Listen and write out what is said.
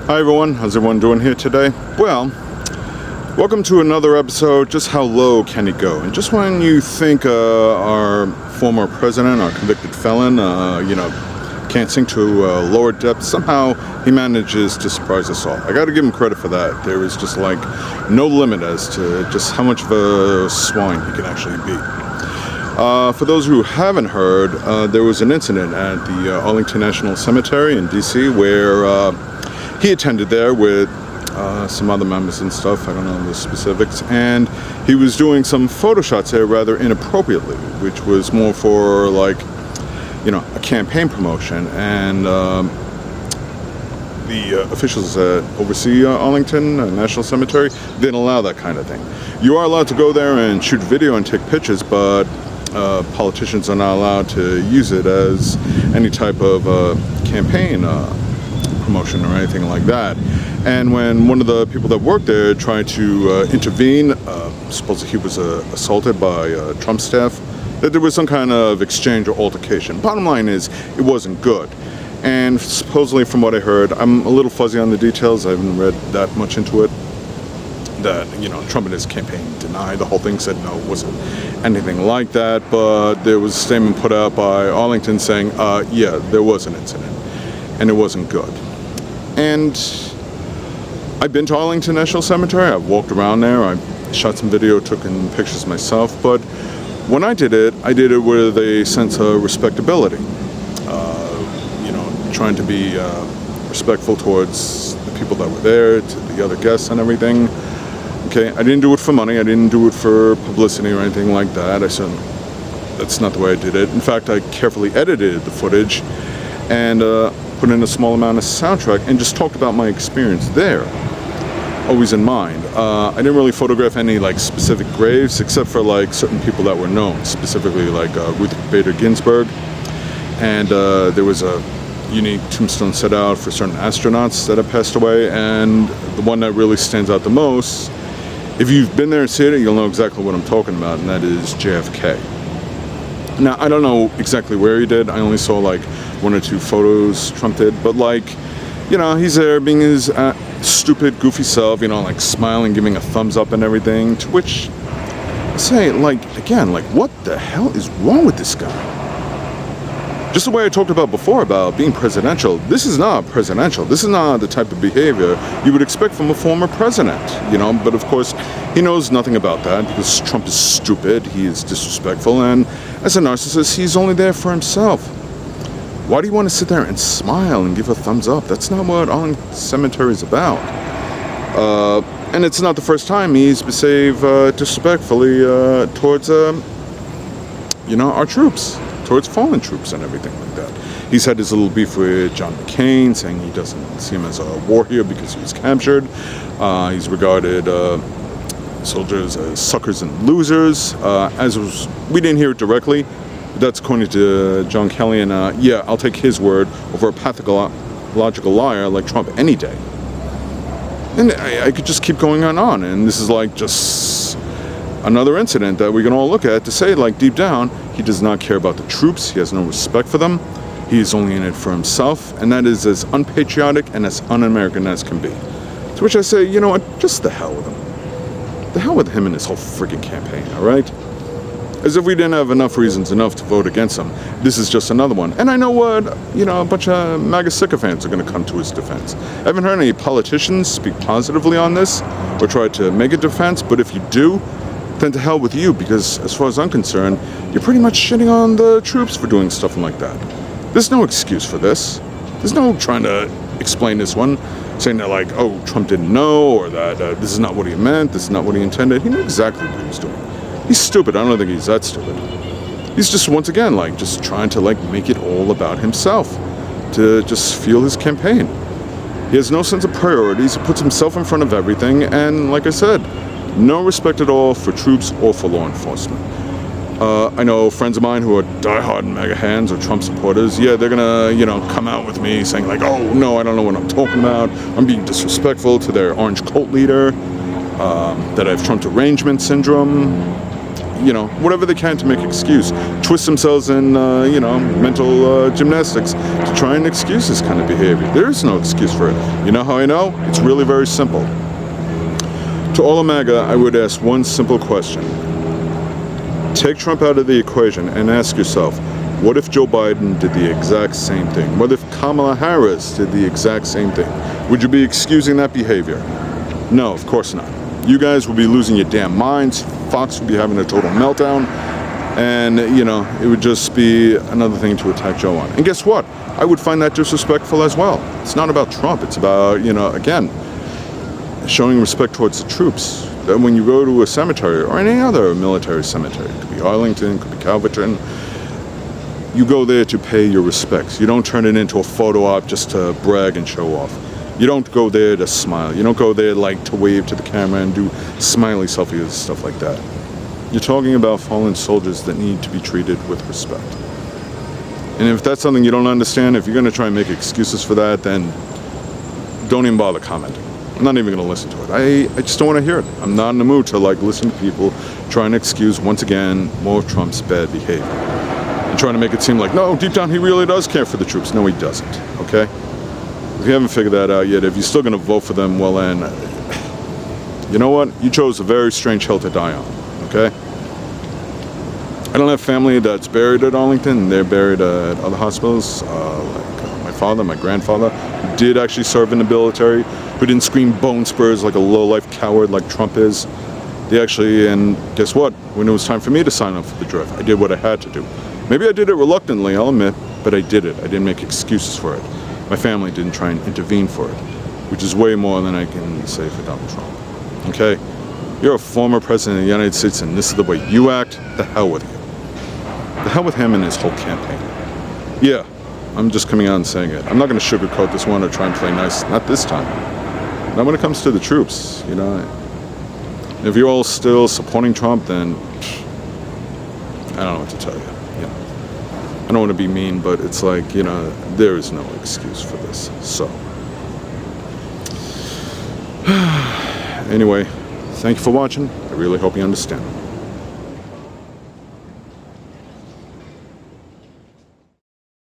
Hi everyone, how's everyone doing here today? Well, welcome to another episode, Just How Low Can It Go? And just when you think our former president, our convicted felon, can't sink to lower depths, somehow he manages to surprise us all. I gotta give him credit for that. There is just like no limit as to just how much of a swine he can actually be. For those who haven't heard, there was an incident at the Arlington National Cemetery in DC where he attended there with some other members and stuff, I don't know the specifics, and he was doing some photo shots there rather inappropriately, which was more for like, a campaign promotion, and the officials that oversee Arlington National Cemetery didn't allow that kind of thing. You are allowed to go there and shoot video and take pictures, but politicians are not allowed to use it as any type of campaign promotion or anything like that. And when one of the people that worked there tried to intervene, supposedly he was assaulted by Trump staff, that there was some kind of exchange or altercation. Bottom line is, it wasn't good. And supposedly from what I heard, I'm a little fuzzy on the details, I haven't read that much into it, that, Trump and his campaign denied the whole thing, said no, it wasn't anything like that, but there was a statement put out by Arlington saying, yeah, there was an incident, and it wasn't good. And I've been to Arlington National Cemetery, I've walked around there, I shot some video, took in pictures myself, but when I did it with a sense of respectability. Trying to be respectful towards the people that were there, to the other guests and everything. Okay, I didn't do it for money, I didn't do it for publicity or anything like that. That's not the way I did it. In fact, I carefully edited the footage and put in a small amount of soundtrack and just talked about my experience there, always in mind. I didn't really photograph any like specific graves except for like certain people that were known, specifically like Ruth Bader Ginsburg, and there was a unique tombstone set out for certain astronauts that have passed away, and the one that really stands out the most, if you've been there and seen it, you'll know exactly what I'm talking about, and that is JFK. Now, I don't know exactly where he did. I only saw like one or two photos Trump did, but like, he's there being his stupid, goofy self, like smiling, giving a thumbs up and everything, to which I say, like, again, like, what the hell is wrong with this guy? Just the way I talked about before about being presidential, this is not presidential. This is not the type of behavior you would expect from a former president, But of course, he knows nothing about that because Trump is stupid, he is disrespectful, and as a narcissist, he's only there for himself. Why do you want to sit there and smile and give a thumbs up? That's not what Arlington Cemetery is about. And it's not the first time he's behaved disrespectfully towards, our troops. Towards fallen troops and everything like that. He's had his little beef with John McCain, saying he doesn't see him as a war hero because he was captured. He's regarded soldiers as suckers and losers. We didn't hear it directly, but that's according to John Kelly, and I'll take his word over a pathological liar like Trump any day. And I could just keep going on, and this is like just another incident that we can all look at to say, like, deep down, he does not care about the troops, he has no respect for them, he is only in it for himself, and that is as unpatriotic and as un-American as can be. To which I say, you know what, just the hell with him. The hell with him and his whole freaking campaign, alright? As if we didn't have enough reasons enough to vote against him, this is just another one. And I know what, a bunch of MAGA sycophants are going to come to his defense. I haven't heard any politicians speak positively on this, or try to make a defense, but if you do, then to hell with you, because as far as I'm concerned, you're pretty much shitting on the troops for doing stuff like that. There's no excuse for this. There's no trying to explain this one, saying that like, oh, Trump didn't know, or that this is not what he meant, this is not what he intended. He knew exactly what he was doing. He's stupid. I don't think he's that stupid. He's just, once again, like, just trying to like make it all about himself, to just fuel his campaign. He has no sense of priorities, he puts himself in front of everything, and like I said, no respect at all for troops or for law enforcement. I know friends of mine who are diehard MAGA hands or Trump supporters, they're gonna, come out with me saying like, oh no, I don't know what I'm talking about, I'm being disrespectful to their orange cult leader, that I have Trump derangement syndrome, whatever they can to make excuse, twist themselves in, mental gymnastics to try and excuse this kind of behavior. There is no excuse for it. You know how I know? It's really very simple. To all of MAGA, I would ask one simple question. Take Trump out of the equation and ask yourself, what if Joe Biden did the exact same thing? What if Kamala Harris did the exact same thing? Would you be excusing that behavior? No, of course not. You guys will be losing your damn minds. Fox would be having a total meltdown. And, it would just be another thing to attack Joe on. And guess what? I would find that disrespectful as well. It's not about Trump. It's about, again, showing respect towards the troops. That when you go to a cemetery or any other military cemetery, it could be Arlington, it could be Calverton, you go there to pay your respects. You don't turn it into a photo op just to brag and show off. You don't go there to smile. You don't go there to wave to the camera and do smiley selfies and stuff like that. You're talking about fallen soldiers that need to be treated with respect. And if that's something you don't understand, if you're going to try and make excuses for that, then don't even bother commenting. I'm not even going to listen to it. I just don't want to hear it. I'm not in the mood to listen to people trying to excuse, once again, more of Trump's bad behavior. And trying to make it seem like, no, deep down he really does care for the troops. No, he doesn't, okay? If you haven't figured that out yet, if you're still going to vote for them, well then, you know what? You chose a very strange hill to die on, okay? I don't have family that's buried at Arlington. They're buried at other hospitals, my father, my grandfather, who did actually serve in the military, who didn't scream bone spurs like a low-life coward like Trump is. They actually, and guess what? When it was time for me to sign up for the draft, I did what I had to do. Maybe I did it reluctantly, I'll admit, but I did it. I didn't make excuses for it. My family didn't try and intervene for it, which is way more than I can say for Donald Trump. Okay? You're a former president of the United States and this is the way you act. The hell with you. The hell with him and his whole campaign. Yeah, I'm just coming out and saying it. I'm not going to sugarcoat this one or try and play nice. Not this time. Not when it comes to the troops, If you're all still supporting Trump, then I don't know what to tell you. I don't want to be mean, but it's like, there is no excuse for this. So, anyway, thank you for watching. I really hope you understand.